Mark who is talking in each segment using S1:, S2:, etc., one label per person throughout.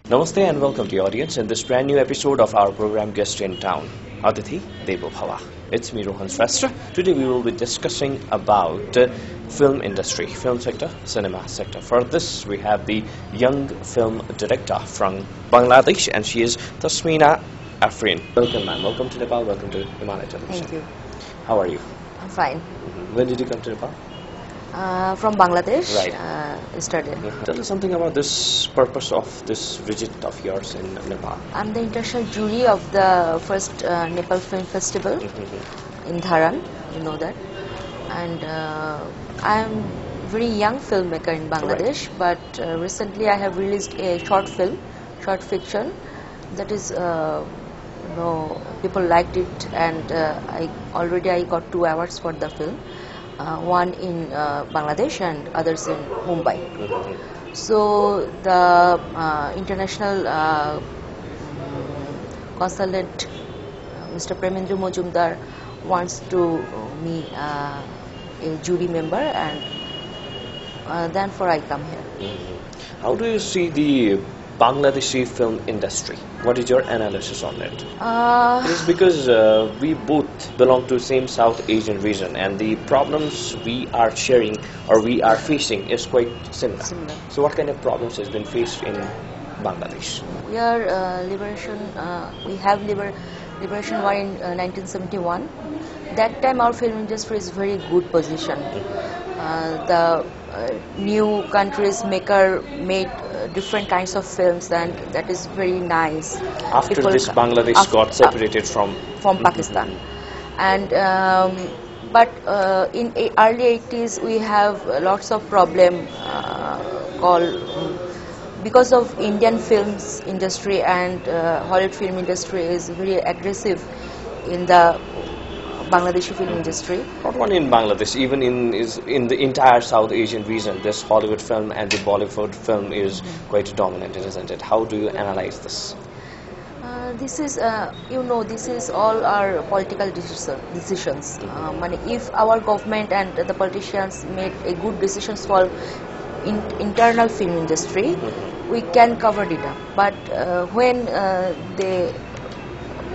S1: Namaste and welcome to the audience in this brand new episode of our program Guest in Town. Atithi Devo Bhava. It's me Rohan Srestha. Today we will be discussing about film industry, film sector, cinema sector. For this we have the young film director from Bangladesh and she is Tasmiah Afrin. Welcome ma'am, welcome to Nepal, welcome to Himalaya TV.
S2: Thank you.
S1: How are you?
S2: I'm fine.
S1: When did you come to Nepal?
S2: From Bangladesh,
S1: Right.
S2: Yesterday.
S1: Tell us something about this purpose of this visit of yours in Nepal.
S2: I'm the international jury of the first Nepal Film Festival in Dharan, you know that. And I'm very young filmmaker in Bangladesh, but recently I have released a short film, short fiction, that is, people liked it, and I got 2 awards for the film. One in Bangladesh and others in Mumbai. So the international consultant, Mr. Premendra Mojumdar, wants to me a jury member, and therefore I come here.
S1: How do you see the Bangladeshi film industry? What is your analysis on it? It is because we both belong to same South Asian region and the problems we are sharing or we are facing is quite similar. So what kind of problems has been faced in Bangladesh?
S2: We are we have liberation war in 1971. That time our film industry is very good position. The new countries maker made different kinds of films, and that is very nice.
S1: After this, Bangladesh got separated from
S2: Pakistan, and but in early 80s we have lots of problem because of Indian films industry, and Hollywood film industry is very aggressive in the Bangladeshi film industry.
S1: Not only in Bangladesh, even in the entire South Asian region, this Hollywood film and the Bollywood film is quite dominant, isn't it? How do you analyze this?
S2: This is, this is all our political decisions. If our government and the politicians made a good decisions for internal film industry, we can cover it up. But when they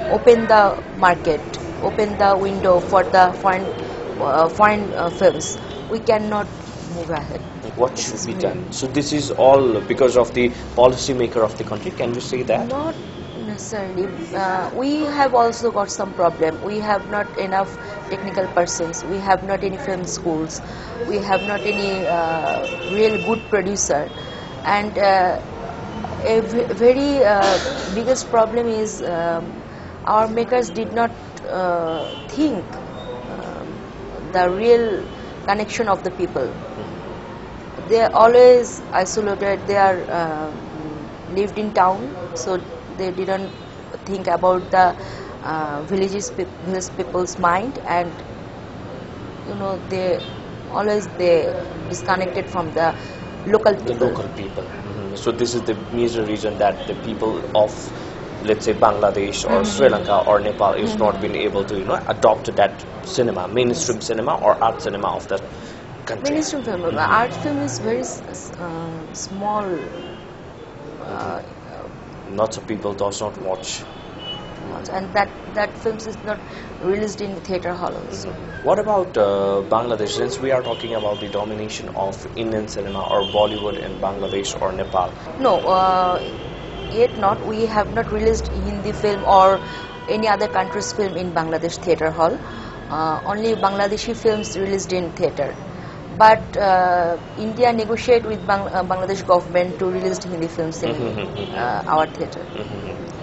S2: open the market, open the window for the foreign films, we cannot move ahead.
S1: What should be done? So this is all because of the policymaker of the country, can you say that?
S2: Not necessarily. We have also got some problem. We have not enough technical persons. We have not any film schools. We have not any real good producer. And a very biggest problem is our makers did not think the real connection of the people. They are always isolated. They are lived in town, so they didn't think about the village people's mind, and they disconnected from the local people.
S1: The local people. So this is the major reason that the people of, let's say, Bangladesh or Sri Lanka or Nepal is not been able to adopt that cinema, mainstream cinema or art cinema of that country.
S2: Mainstream film, art film is very small.
S1: Lots of people does not watch.
S2: And that films is not released in theater hall also.
S1: What about Bangladesh? Since we are talking about the domination of Indian cinema or Bollywood in Bangladesh or Nepal.
S2: No, yet not. We have not released Hindi film or any other country's film in Bangladesh theater hall. Only Bangladeshi films released in theater. But India negotiate with Bangladesh government to release Hindi films in our theater.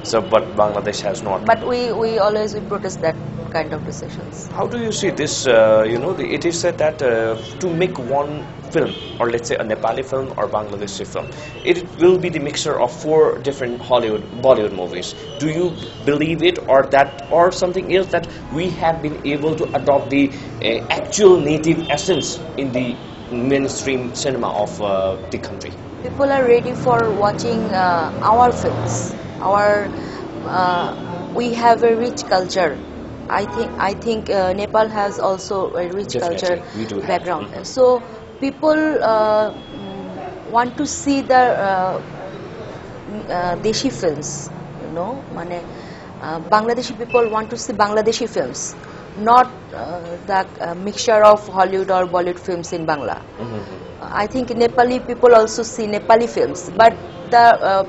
S1: So, but Bangladesh has not.
S2: But we always protest that kind of decisions.
S1: How do you see this? It is said that to make one film, or let's say a Nepali film or Bangladeshi film, it will be the mixture of 4 different Bollywood movies. Do you believe it, or something else that we have been able to adopt the actual native essence in the mainstream cinema of the country?
S2: People are ready for watching our films. We have a rich culture. I think Nepal has also a rich culture background. So people want to see the Deshi films, you know, Bangladeshi people want to see Bangladeshi films, not the mixture of Hollywood or Bollywood films in Bangla. I think Nepali people also see Nepali films, but the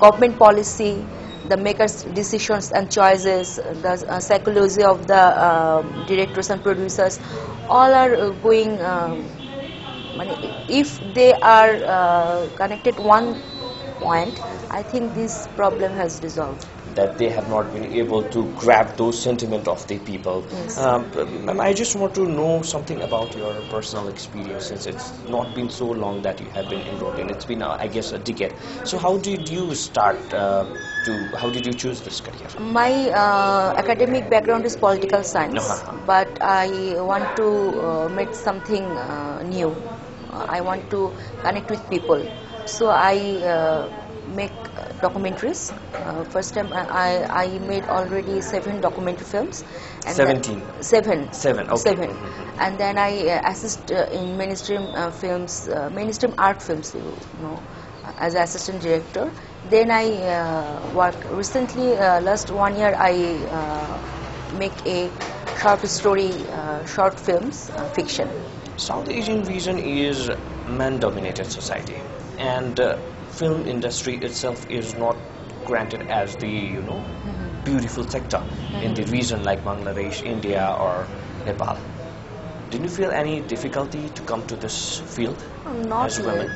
S2: government policy, the makers' decisions and choices, the psychology of the directors and producers, all are going. If they are connected one point, I think this problem has resolved.
S1: That they have not been able to grab those sentiment of the people.
S2: Yes.
S1: Ma'am, I just want to know something about your personal experience, since it's not been so long that you have been enrolled in. It's been, I guess, a decade. So how did you start how did you choose this career?
S2: My academic background is political science, but I want to make something new. I want to connect with people. So I make documentaries. First time I made already 7 documentary films. And
S1: 17?
S2: 7.
S1: 7, okay.
S2: 7. And then I assist in mainstream films, mainstream art films, you know, as assistant director. Then I work recently, last 1 year I make a short story, short films, fiction.
S1: South Asian region is man-dominated society, and film industry itself is not granted as the beautiful sector in the region like Bangladesh, India, or Nepal. Did you feel any difficulty to come to this field
S2: Not
S1: as women?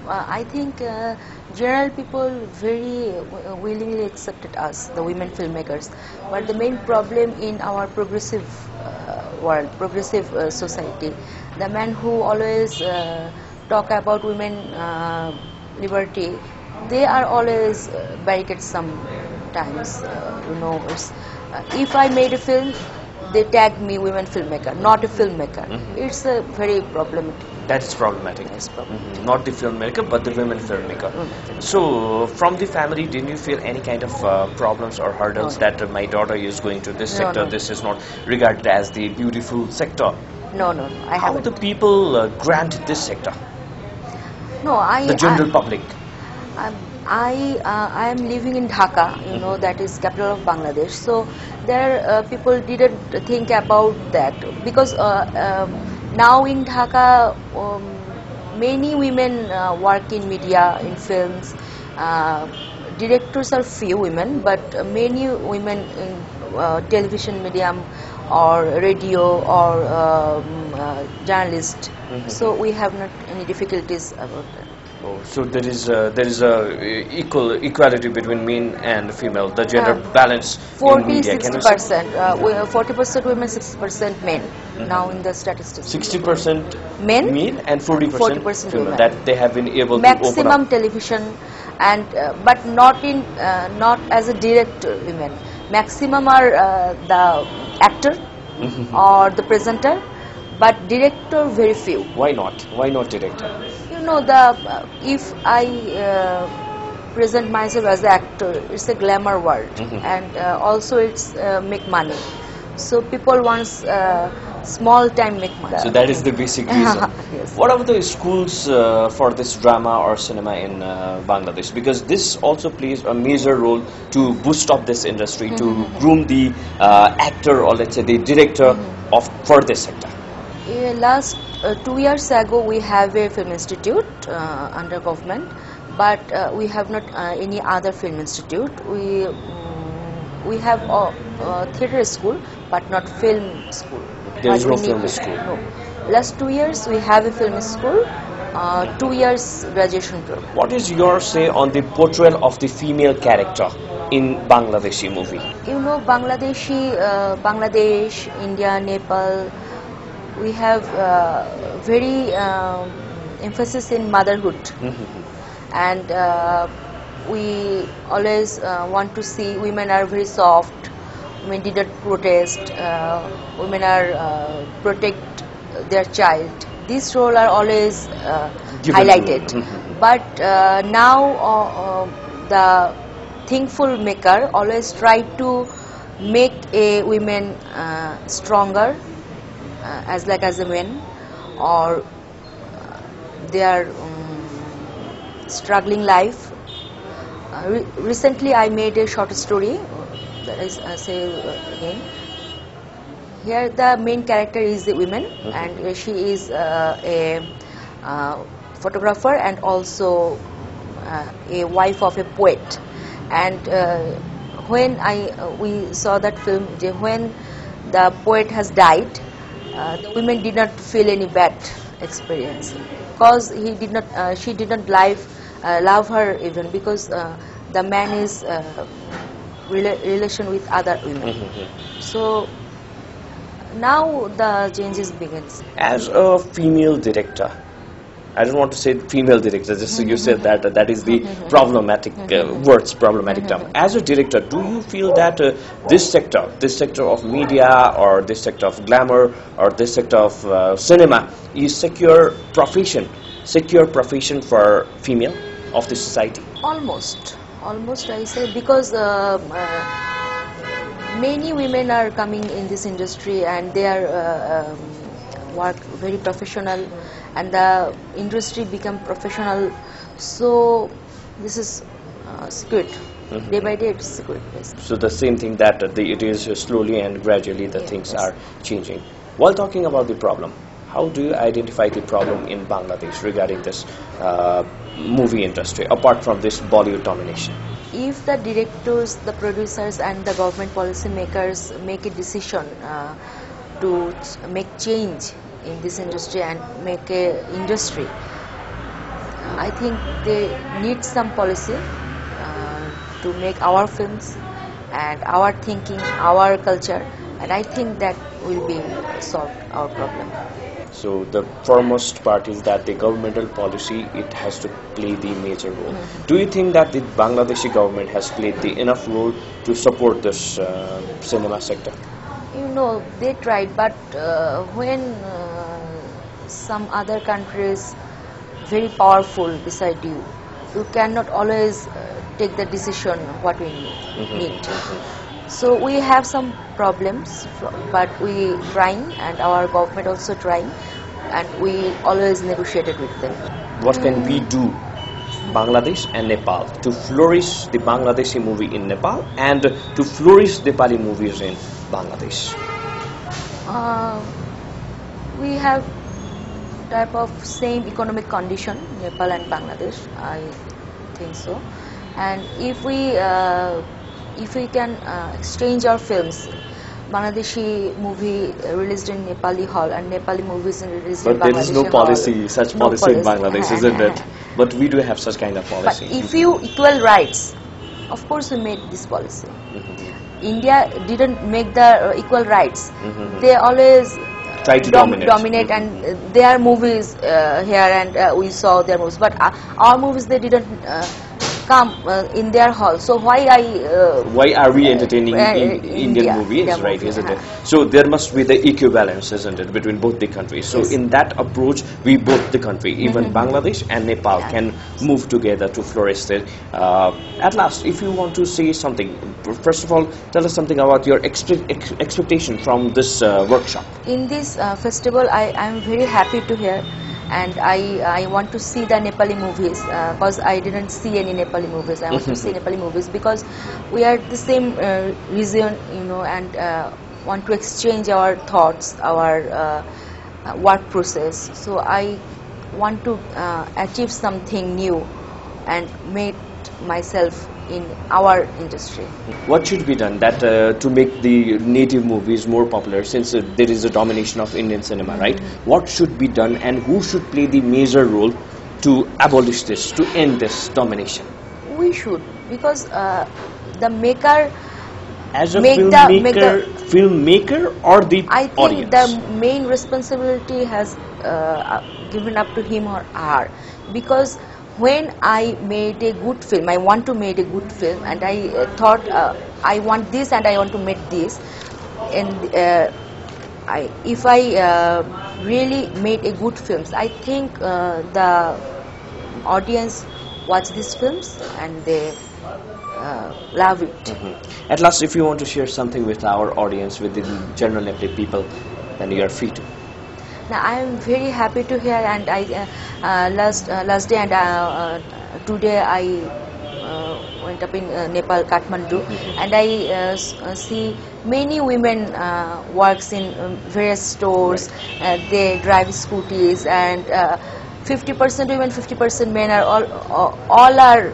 S2: I think general people very willingly accepted us, the women filmmakers. But the main problem in our progressive world, progressive society, the men who always talk about women liberty, they are always barricaded sometimes. If I made a film, they tag me women filmmaker, not a filmmaker. It's a very problematic.
S1: That's problematic.
S2: Yes, problematic.
S1: Not the filmmaker, but the women filmmaker. So, from the family, didn't you feel any kind of problems or hurdles that my daughter is going to this sector?
S2: No.
S1: This is not regarded as the beautiful sector.
S2: No, I
S1: How
S2: haven't.
S1: the people grant this sector?
S2: No,
S1: The general public.
S2: I am living in Dhaka, you know, that is capital of Bangladesh. So there people didn't think about that because now in Dhaka many women work in media, in films. Directors are few women, but many women in television medium or radio or journalist. So we have not any difficulties about that.
S1: Oh, so there is equality between men and female, the gender balance in media.
S2: 40-60%, 40% women, 60% men. Now in the statistics.
S1: 60%
S2: men
S1: and 40% female.
S2: women.
S1: That they have been able to
S2: maximum
S1: open up.
S2: television, and but not in not as a director women. Maximum are the actor or the presenter, but director very few.
S1: Why not? Why not director?
S2: You know, if I present myself as the actor, it's a glamour world, and also it's make money. So people want small time make money.
S1: So that is the basic reason.
S2: Yes.
S1: What about the schools for this drama or cinema in Bangladesh? Because this also plays a major role to boost up this industry, to groom the actor, or let's say the director for this sector.
S2: Last 2 years ago, we have a film institute under government, but we have not any other film institute. We have a theatre school, but not film school.
S1: There is no film school.
S2: No. Last 2 years, we have a film school. 2 years graduation program.
S1: What is your say on the portrayal of the female character in Bangladeshi movie?
S2: You know, Bangladesh, India, Nepal, we have very emphasis in motherhood, and we always want to see women are very soft, women didn't protest, women are protect their child. These roles are always highlighted. But now the thinkful maker always try to make a women stronger, as a man, or their struggling life, Recently I made a short story, that is say again. Here the main character is the woman, and she is a photographer and also a wife of a poet. And when we saw that film, when the poet has died, the women did not feel any bad experience, because she did not love her even, because the man is relation with other women. So now the changes begins.
S1: As a female director, I don't want to say female director, just so you said that that is the problematic problematic term. As a director, do you feel that this sector of media, or this sector of glamour, or this sector of cinema is secure profession for female of the society?
S2: Almost I say, because many women are coming in this industry, and they are work very professional, and the industry become professional. So this is good. Day by day it's good. Yes.
S1: So the same thing that it is slowly and gradually the things are changing. While talking about the problem, how do you identify the problem in Bangladesh regarding this movie industry, apart from this Bollywood domination?
S2: If the directors, the producers and the government policy makers make a decision to make change in this industry and make a industry, I think they need some policy to make our films and our thinking, our culture, and I think that will be solved our problem.
S1: So the foremost part is that the governmental policy, it has to play the major role. Do you think that the Bangladeshi government has played the enough role to support this cinema sector?
S2: You know, they tried, but when some other countries very powerful beside you, you cannot always take the decision what we need. So we have some problems, but we trying, and our government also trying, and we always negotiated with them.
S1: What can we do, Bangladesh and Nepal, to flourish the Bangladeshi movie in Nepal and to flourish Nepali movies in Bangladesh?
S2: We have type of same economic condition, Nepal and Bangladesh, I think so. And if we can exchange our films, Bangladeshi movie released in Nepali hall and Nepali movies released in Bangladeshi hall.
S1: But there is no policy, such policy in Bangladesh, isn't it? But we do have such kind of policy.
S2: But if you equal rights, of course we made this policy. India didn't make the equal rights. They always
S1: try to dominate
S2: and their movies here, and we saw their movies. But our movies, they didn't come in their hall. So why
S1: are we entertaining Indian movies, right? Isn't it? So there must be the equivalence, isn't it, between both the countries? So in that approach, we both the country, even Bangladesh and Nepal, can move together to flourish there. At last, if you want to say something, first of all, tell us something about your expectation from this workshop.
S2: In this festival, I am very happy to hear. And I want to see the Nepali movies, because I didn't see any Nepali movies. I want to see Nepali movies because we are the same region, you know, and want to exchange our thoughts, our work process. So I want to achieve something new and make myself in our industry.
S1: What should be done that to make the native movies more popular, since there is a domination of Indian cinema, right? What should be done, and who should play the major role to abolish this, to end this domination?
S2: We should, because the maker,
S1: as a filmmaker or the
S2: I think
S1: audience?
S2: The main responsibility has given up to him or her, because when I made a good film, I want to make a good film, and I thought I want this and I want to make this, and if I really made a good films, I think the audience watch these films and they love it.
S1: At last, if you want to share something with our audience, with the general Nepali people, then you are free to.
S2: Now, I am very happy to hear, and I last day and today I went up in Nepal, Kathmandu, and I see many women works in various stores. They drive scooters, and 50% women, 50% men are all are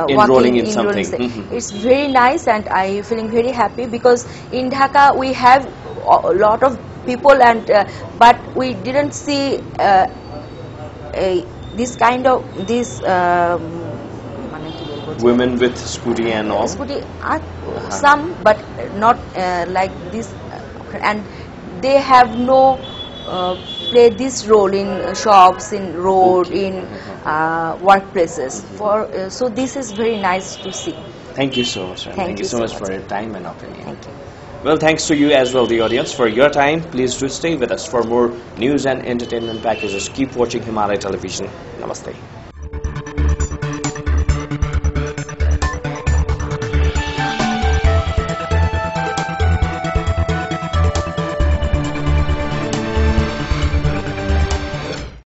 S1: Enrolling
S2: working
S1: in something.
S2: It's very nice, and I feeling very happy because in Dhaka we have a lot of people, and but we didn't see this kind of this
S1: Women with scooty and all.
S2: scooty some, but not like this, and they have no play this role in shops, in road, in workplaces. For so this is very nice to see.
S1: Thank you so much, ma'am. Thank you so much for your time and opinion.
S2: Thank you.
S1: Well, thanks to you as well, the audience, for your time. Please do stay with us for more news and entertainment packages. Keep watching Himalaya Television. Namaste.